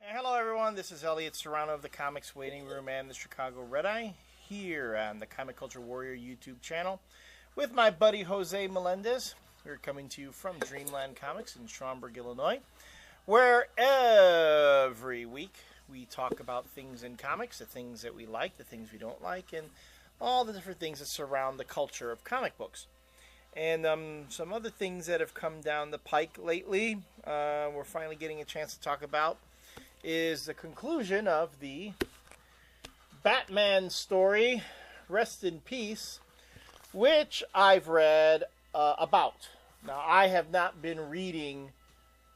Hello, everyone. This is Elliot Serrano of the Comics Waiting Room and the Chicago Red Eye here on the Comic Culture Warrior YouTube channel with my buddy Jose Melendez. We're coming to you from Dreamland Comics in Schaumburg, Illinois, where every week we talk about things in comics, the things that we like, the things we don't like, and all the different things that surround the culture of comic books. And some other things that have come down the pike lately, we're finally getting a chance to talk about, is the conclusion of the Batman story, Rest in Peace, which I've read about. Now, I have not been reading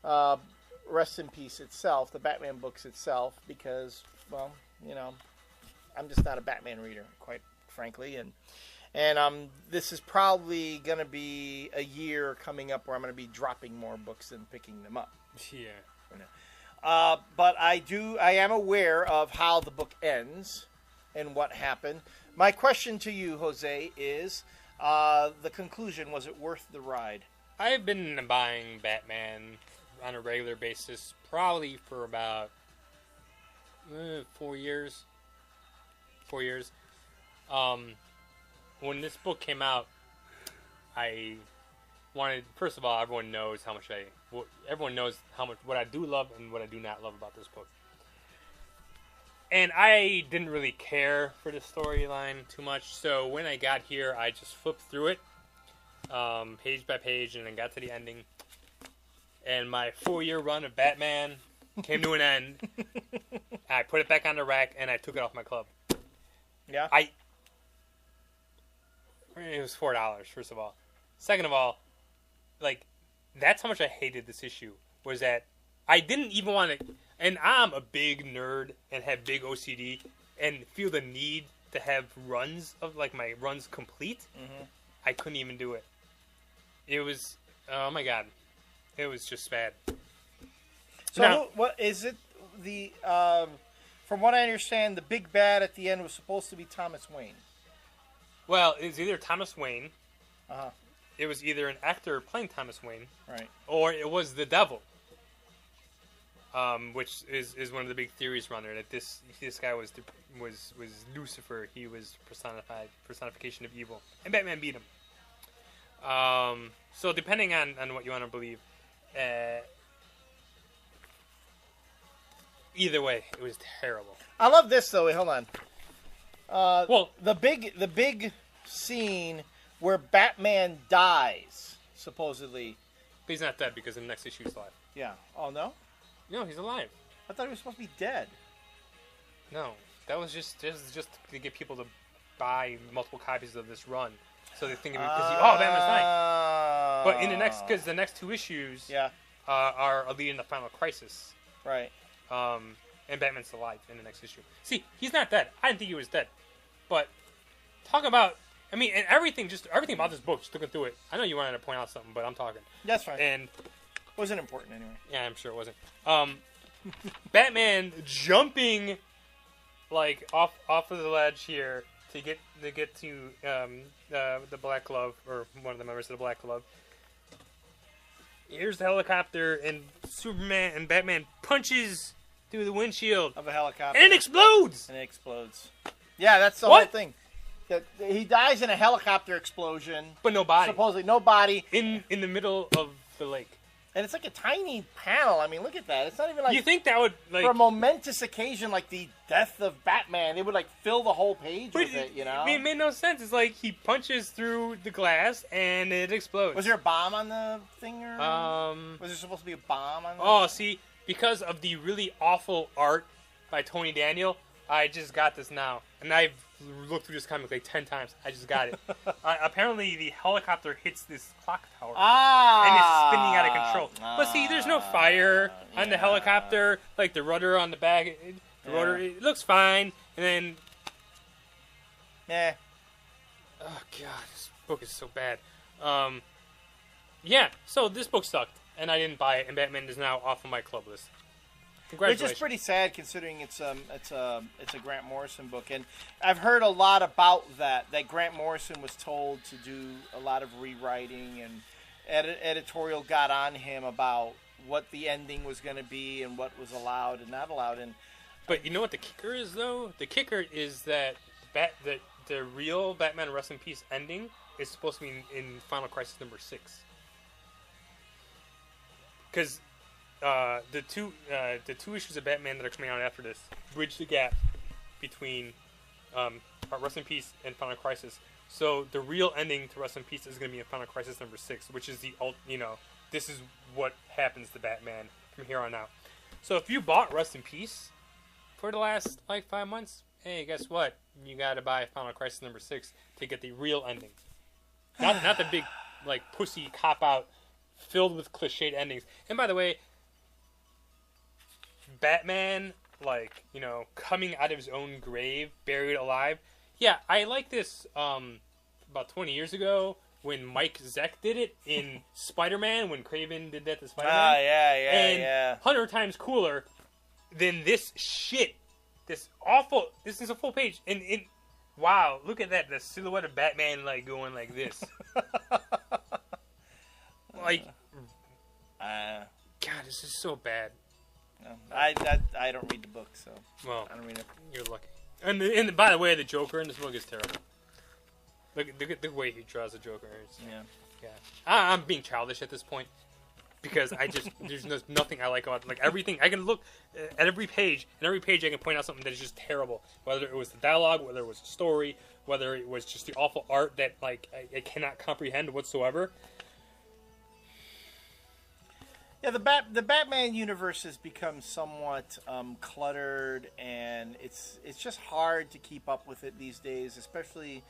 Rest in Peace itself, the Batman books itself, because, well, you know, I'm just not a Batman reader, quite frankly, and this is probably going to be a year coming up where I'm going to be dropping more books than picking them up. Yeah. But I am aware of how the book ends and what happened. My question to you, Jose, is the conclusion, was it worth the ride? I've been buying Batman on a regular basis probably for about 4 years. 4 years. When this book came out, I wanted, first of all, everyone knows how much what I do love and what I do not love about this book. And I didn't really care for the storyline too much, so when I got here, I just flipped through it, page by page, and then got to the ending. And my 4-year run of Batman came to an end. I put it back on the rack, and I took it off my club. Yeah? It was $4, first of all. Second of all, like, that's how much I hated this issue, was that I didn't even want to, and I'm a big nerd and have big OCD and feel the need to have runs of, like, my runs complete. Mm-hmm. I couldn't even do it. It was, oh my god, it was just bad. So now, what is it, from what I understand, the big bad at the end was supposed to be Thomas Wayne. Well, it's either Thomas Wayne, Uh-huh. it was either an actor playing Thomas Wayne, Right, or it was the devil, which is one of the big theories around there, that this guy was Lucifer. He was personification of evil, and Batman beat him. So depending on what you want to believe, either way, it was terrible. I love this though. Wait, hold on. Well, the big scene where Batman dies, supposedly. but he's not dead because in the next issue he's alive. Yeah. Oh no? No, he's alive. I thought he was supposed to be dead. No, that was just to get people to buy multiple copies of this run, so they think Batman's dying. But in because the next 2 issues, yeah, are leading the final crisis. right. And Batman's alive in the next issue. See, he's not dead. I didn't think he was dead. But talk about, I mean, and everything about this book, just looking through it. I know you wanted to point out something, but I'm talking. That's fine. And wasn't important anyway. yeah, I'm sure it wasn't. Batman jumping like off of the ledge here to get to the Black Glove, or one of the members of the Black Glove. Here's the helicopter, and Superman and Batman punches through the windshield Of a helicopter. and it explodes. And it explodes. Yeah, that's the whole thing. That he dies in a helicopter explosion. But no body. Supposedly, no body. In the middle of the lake. And it's like a tiny panel. I mean, look at that. It's not even like... You think that would, like... For a momentous occasion like the death of Batman, they would, like, fill the whole page with it, you know? It made no sense. It's like he punches through the glass and it explodes. Was there a bomb on the thing, or... Was there supposed to be a bomb on the... Oh, see, because of the really awful art by Tony Daniel, I just got this now. And I've looked through this comic like 10 times. I just got it. Apparently, the helicopter hits this clock tower. And it's spinning out of control. But see, there's no fire on the helicopter. Like the rudder on the back. The rudder, it looks fine. And then... Oh, God. This book is so bad. Yeah, so this book sucked. And I didn't buy it. And Batman is now off of my club list. Congratulations. Which is pretty sad considering it's a Grant Morrison book, and I've heard a lot about that Grant Morrison was told to do a lot of rewriting, and editorial got on him about what the ending was going to be and what was allowed and not allowed. And but you know what the kicker is, though? The kicker is that the real Batman Rest in Peace ending is supposed to be in Final Crisis number 6. Because the two issues of Batman that are coming out after this bridge the gap between Rest in Peace and Final Crisis. So the real ending to Rest in Peace is going to be in Final Crisis number 6, which is this is what happens to Batman from here on out. So if you bought Rest in Peace for the last 5 months, hey, guess what? You got to buy Final Crisis number 6 to get the real ending. Not the big pussy cop out filled with cliched endings. And by the way, Batman coming out of his own grave, buried alive. Yeah, I like this about 20 years ago when Mike Zeck did it in Spider-Man, when Craven did that to Spider-Man. Yeah. 100 times cooler than this shit. This awful... This is a full page. And wow, look at that. The silhouette of Batman going like this. God, this is so bad. I don't read the book, so... Well, I don't read it. You're lucky. And by the way, the Joker in this book is terrible. Look at the way he draws the Joker. Yeah. I'm being childish at this point because there's nothing I like about everything. I can look at every page, and every page I can point out something that is just terrible. Whether it was the dialogue, whether it was the story, whether it was just the awful art that I cannot comprehend whatsoever. Yeah, the Batman universe has become somewhat cluttered, and it's just hard to keep up with it these days. Especially,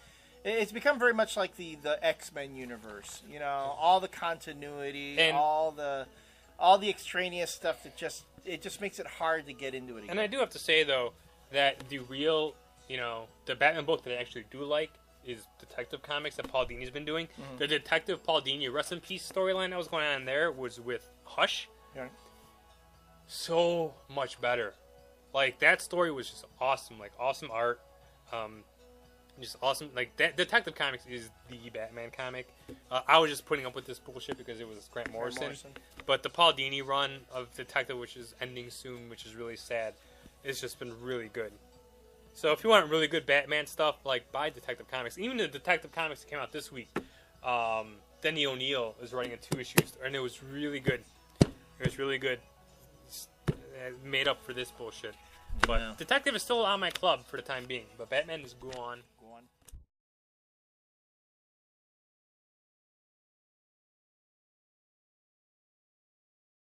it's become very much like the X-Men universe. All the continuity, and all the extraneous stuff that just makes it hard to get into it again. And I do have to say though that the real, the Batman book that I actually do like is Detective Comics that Paul Dini's been doing. Mm-hmm. The Detective Paul Dini Rest in Peace storyline that was going on there was with Hush. Yeah. So much better. That story was just awesome. Awesome art. Just awesome. That Detective Comics is the Batman comic. I was just putting up with this bullshit because it was Grant Morrison. But the Paul Dini run of Detective, which is ending soon, which is really sad, it's just been really good. So if you want really good Batman stuff, buy Detective Comics. Even the Detective Comics that came out this week, Denny O'Neil is writing in 2 issues, and it was really good. It was really good. Made up for this bullshit. But Detective is still on my club for the time being. But Batman is gone.